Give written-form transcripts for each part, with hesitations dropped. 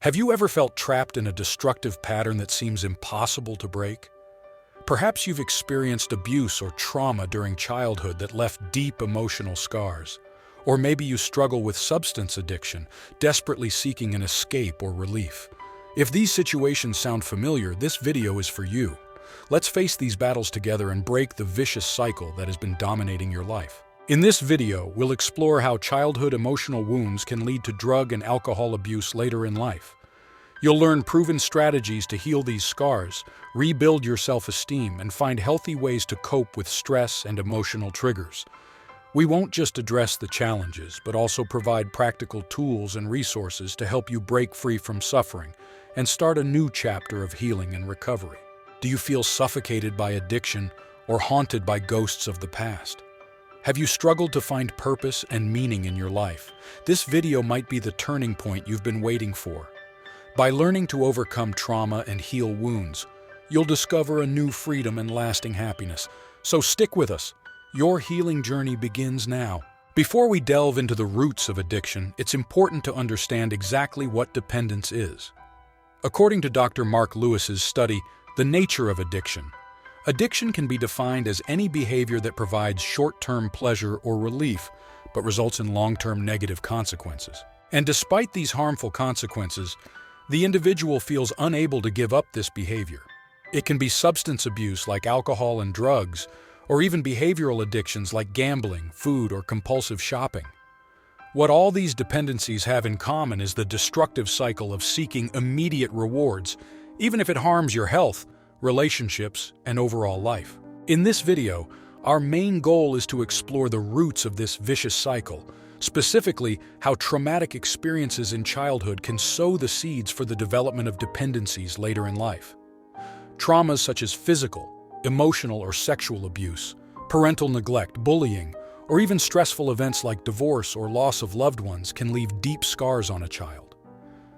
Have you ever felt trapped in a destructive pattern that seems impossible to break? Perhaps you've experienced abuse or trauma during childhood that left deep emotional scars. Or maybe you struggle with substance addiction, desperately seeking an escape or relief. If these situations sound familiar, this video is for you. Let's face these battles together and break the vicious cycle that has been dominating your life. In this video, we'll explore how childhood emotional wounds can lead to drug and alcohol abuse later in life. You'll learn proven strategies to heal these scars, rebuild your self-esteem, and find healthy ways to cope with stress and emotional triggers. We won't just address the challenges, but also provide practical tools and resources to help you break free from suffering and start a new chapter of healing and recovery. Do you feel suffocated by addiction or haunted by ghosts of the past? Have you struggled to find purpose and meaning in your life? This video might be the turning point you've been waiting for. By learning to overcome trauma and heal wounds, you'll discover a new freedom and lasting happiness. So stick with us. Your healing journey begins now. Before we delve into the roots of addiction, it's important to understand exactly what dependence is. According to Dr. Mark Lewis's study, The Nature of Addiction, addiction can be defined as any behavior that provides short-term pleasure or relief, but results in long-term negative consequences. And despite these harmful consequences, the individual feels unable to give up this behavior. It can be substance abuse like alcohol and drugs, or even behavioral addictions like gambling, food, or compulsive shopping. What all these dependencies have in common is the destructive cycle of seeking immediate rewards, even if it harms your health, relationships, and overall life. In this video, our main goal is to explore the roots of this vicious cycle, specifically how traumatic experiences in childhood can sow the seeds for the development of dependencies later in life. Traumas such as physical, emotional, or sexual abuse, parental neglect, bullying, or even stressful events like divorce or loss of loved ones can leave deep scars on a child.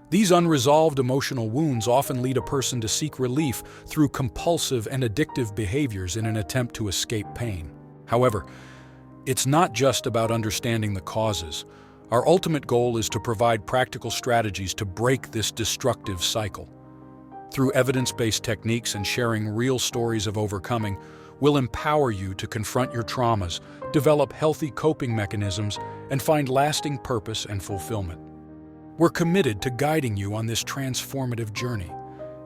These unresolved emotional wounds often lead a person to seek relief through compulsive and addictive behaviors in an attempt to escape pain. However, it's not just about understanding the causes. Our ultimate goal is to provide practical strategies to break this destructive cycle. Through evidence-based techniques and sharing real stories of overcoming, we'll empower you to confront your traumas, develop healthy coping mechanisms, and find lasting purpose and fulfillment. We're committed to guiding you on this transformative journey,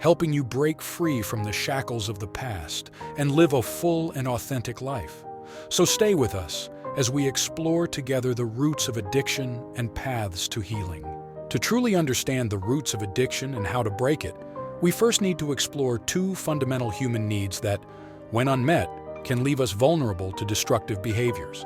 helping you break free from the shackles of the past and live a full and authentic life. So stay with us as we explore together the roots of addiction and paths to healing. To truly understand the roots of addiction and how to break it, we first need to explore two fundamental human needs that, when unmet, can leave us vulnerable to destructive behaviors.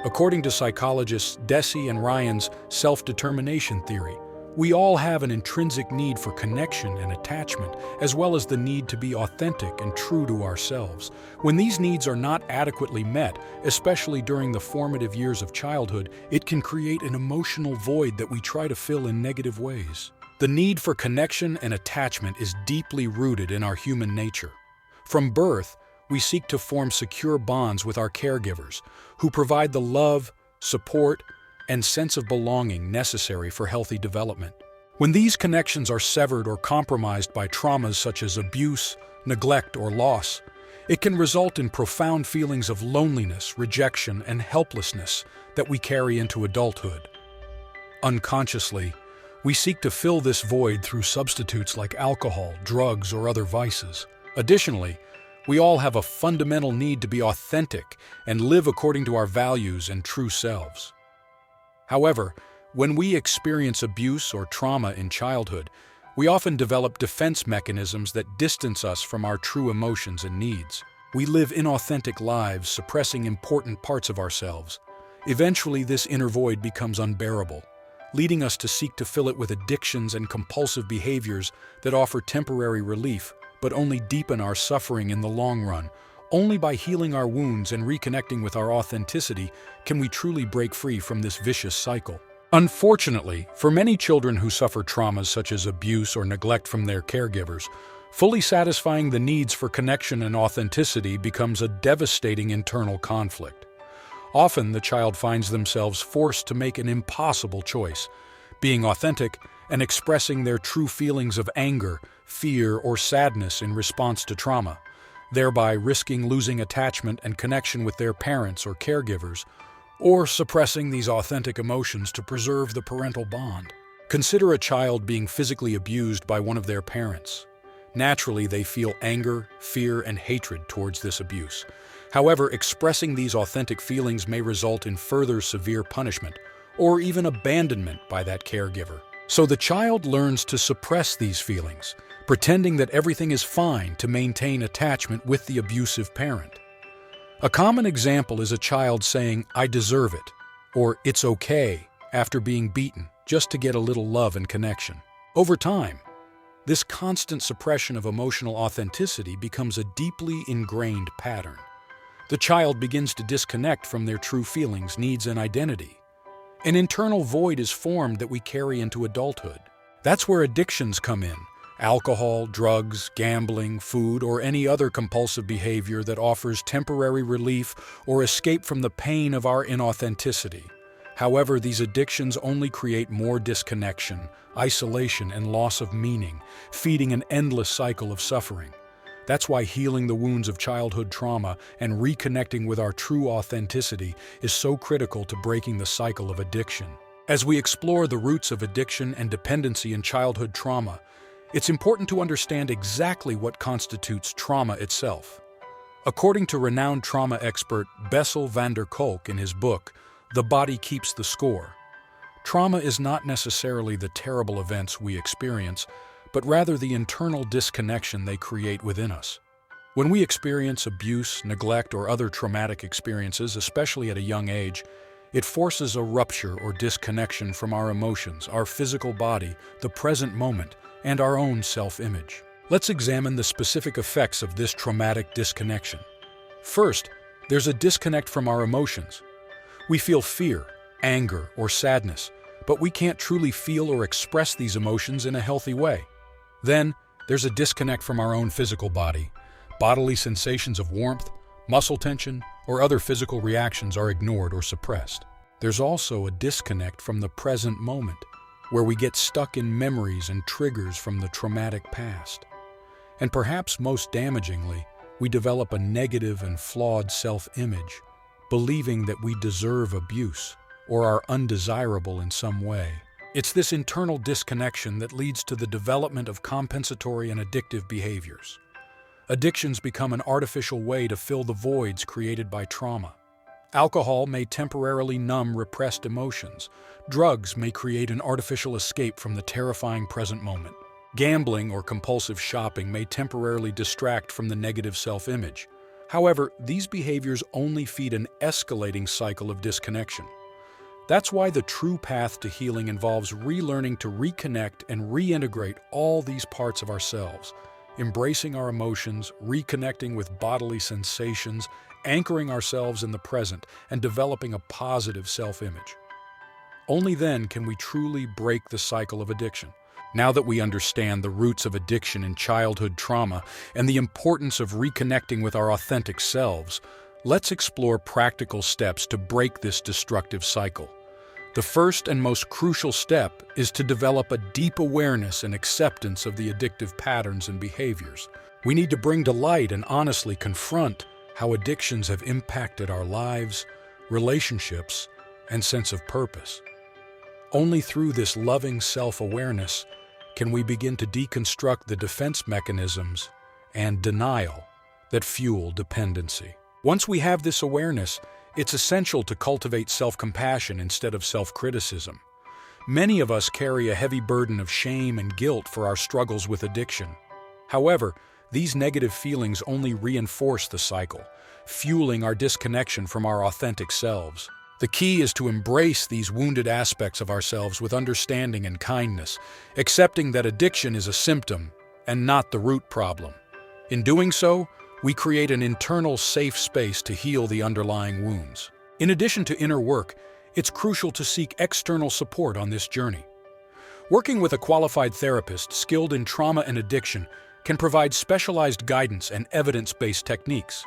According to psychologists Deci and Ryan's self-determination theory, we all have an intrinsic need for connection and attachment, as well as the need to be authentic and true to ourselves. When these needs are not adequately met, especially during the formative years of childhood, it can create an emotional void that we try to fill in negative ways. The need for connection and attachment is deeply rooted in our human nature. From birth, we seek to form secure bonds with our caregivers, who provide the love, support, and sense of belonging necessary for healthy development. When these connections are severed or compromised by traumas such as abuse, neglect, or loss, it can result in profound feelings of loneliness, rejection, and helplessness that we carry into adulthood. Unconsciously, we seek to fill this void through substitutes like alcohol, drugs, or other vices. Additionally, we all have a fundamental need to be authentic and live according to our values and true selves. However, when we experience abuse or trauma in childhood, we often develop defense mechanisms that distance us from our true emotions and needs. We live inauthentic lives, suppressing important parts of ourselves. Eventually, this inner void becomes unbearable, leading us to seek to fill it with addictions and compulsive behaviors that offer temporary relief, but only deepen our suffering in the long run. Only by healing our wounds and reconnecting with our authenticity can we truly break free from this vicious cycle. Unfortunately, for many children who suffer traumas such as abuse or neglect from their caregivers, fully satisfying the needs for connection and authenticity becomes a devastating internal conflict. Often, the child finds themselves forced to make an impossible choice: being authentic and expressing their true feelings of anger, fear, or sadness in response to trauma, thereby risking losing attachment and connection with their parents or caregivers, or suppressing these authentic emotions to preserve the parental bond. Consider a child being physically abused by one of their parents. Naturally, they feel anger, fear, and hatred towards this abuse. However, expressing these authentic feelings may result in further severe punishment or even abandonment by that caregiver. So the child learns to suppress these feelings, pretending that everything is fine to maintain attachment with the abusive parent. A common example is a child saying, "I deserve it," or "it's okay," after being beaten, just to get a little love and connection. Over time, this constant suppression of emotional authenticity becomes a deeply ingrained pattern. The child begins to disconnect from their true feelings, needs, and identity. An internal void is formed that we carry into adulthood. That's where addictions come in. Alcohol, drugs, gambling, food, or any other compulsive behavior that offers temporary relief or escape from the pain of our inauthenticity. However, these addictions only create more disconnection, isolation, and loss of meaning, feeding an endless cycle of suffering. That's why healing the wounds of childhood trauma and reconnecting with our true authenticity is so critical to breaking the cycle of addiction. As we explore the roots of addiction and dependency in childhood trauma, it's important to understand exactly what constitutes trauma itself. According to renowned trauma expert Bessel van der Kolk in his book, The Body Keeps the Score, trauma is not necessarily the terrible events we experience, but rather the internal disconnection they create within us. When we experience abuse, neglect, or other traumatic experiences, especially at a young age, it forces a rupture or disconnection from our emotions, our physical body, the present moment, and our own self-image. Let's examine the specific effects of this traumatic disconnection. First, there's a disconnect from our emotions. We feel fear, anger, or sadness, but we can't truly feel or express these emotions in a healthy way. Then, there's a disconnect from our own physical body. Bodily sensations of warmth, muscle tension, or other physical reactions are ignored or suppressed. There's also a disconnect from the present moment, where we get stuck in memories and triggers from the traumatic past. And perhaps most damagingly, we develop a negative and flawed self-image, believing that we deserve abuse or are undesirable in some way. It's this internal disconnection that leads to the development of compensatory and addictive behaviors. Addictions become an artificial way to fill the voids created by trauma. Alcohol may temporarily numb repressed emotions. Drugs may create an artificial escape from the terrifying present moment. Gambling or compulsive shopping may temporarily distract from the negative self-image. However, these behaviors only feed an escalating cycle of disconnection. That's why the true path to healing involves relearning to reconnect and reintegrate all these parts of ourselves, embracing our emotions, reconnecting with bodily sensations, anchoring ourselves in the present, and developing a positive self-image. Only then can we truly break the cycle of addiction. Now that we understand the roots of addiction and childhood trauma and the importance of reconnecting with our authentic selves, let's explore practical steps to break this destructive cycle. The first and most crucial step is to develop a deep awareness and acceptance of the addictive patterns and behaviors. We need to bring to light and honestly confront how addictions have impacted our lives, relationships, and sense of purpose. Only through this loving self-awareness can we begin to deconstruct the defense mechanisms and denial that fuel dependency. Once we have this awareness, it's essential to cultivate self-compassion instead of self-criticism. Many of us carry a heavy burden of shame and guilt for our struggles with addiction. However, these negative feelings only reinforce the cycle, fueling our disconnection from our authentic selves. The key is to embrace these wounded aspects of ourselves with understanding and kindness, accepting that addiction is a symptom and not the root problem. In doing so, we create an internal safe space to heal the underlying wounds. In addition to inner work, it's crucial to seek external support on this journey. Working with a qualified therapist skilled in trauma and addiction can provide specialized guidance and evidence-based techniques.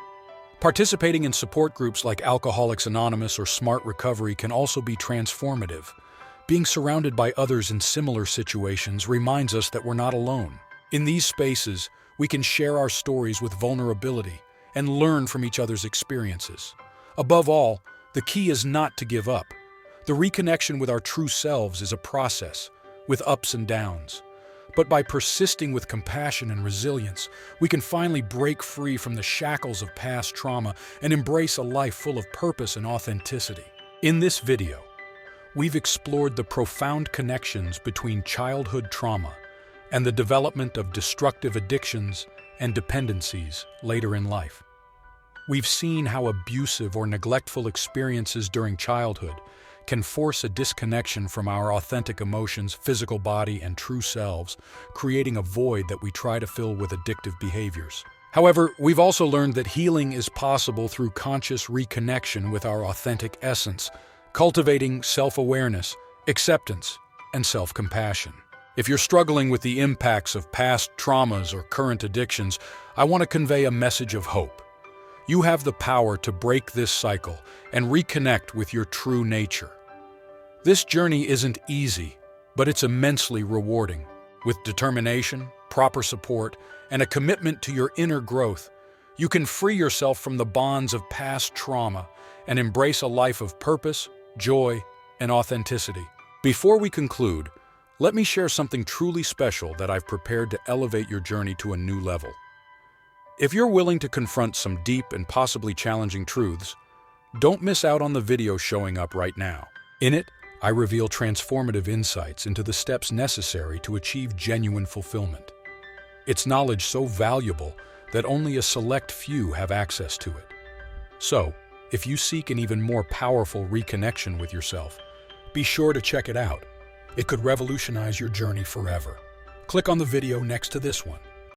Participating in support groups like Alcoholics Anonymous or Smart Recovery can also be transformative. Being surrounded by others in similar situations reminds us that we're not alone. In these spaces, we can share our stories with vulnerability and learn from each other's experiences. Above all, the key is not to give up. The reconnection with our true selves is a process, with ups and downs. But by persisting with compassion and resilience, we can finally break free from the shackles of past trauma and embrace a life full of purpose and authenticity. In this video, we've explored the profound connections between childhood trauma and the development of destructive addictions and dependencies later in life. We've seen how abusive or neglectful experiences during childhood can force a disconnection from our authentic emotions, physical body, and true selves, creating a void that we try to fill with addictive behaviors. However, we've also learned that healing is possible through conscious reconnection with our authentic essence, cultivating self-awareness, acceptance, and self-compassion. If you're struggling with the impacts of past traumas or current addictions, I want to convey a message of hope. You have the power to break this cycle and reconnect with your true nature. This journey isn't easy, but it's immensely rewarding. With determination, proper support, and a commitment to your inner growth, you can free yourself from the bonds of past trauma and embrace a life of purpose, joy, and authenticity. Before we conclude, let me share something truly special that I've prepared to elevate your journey to a new level. If you're willing to confront some deep and possibly challenging truths, don't miss out on the video showing up right now. In it, I reveal transformative insights into the steps necessary to achieve genuine fulfillment. It's knowledge so valuable that only a select few have access to it. So, if you seek an even more powerful reconnection with yourself, be sure to check it out. It could revolutionize your journey forever. Click on the video next to this one.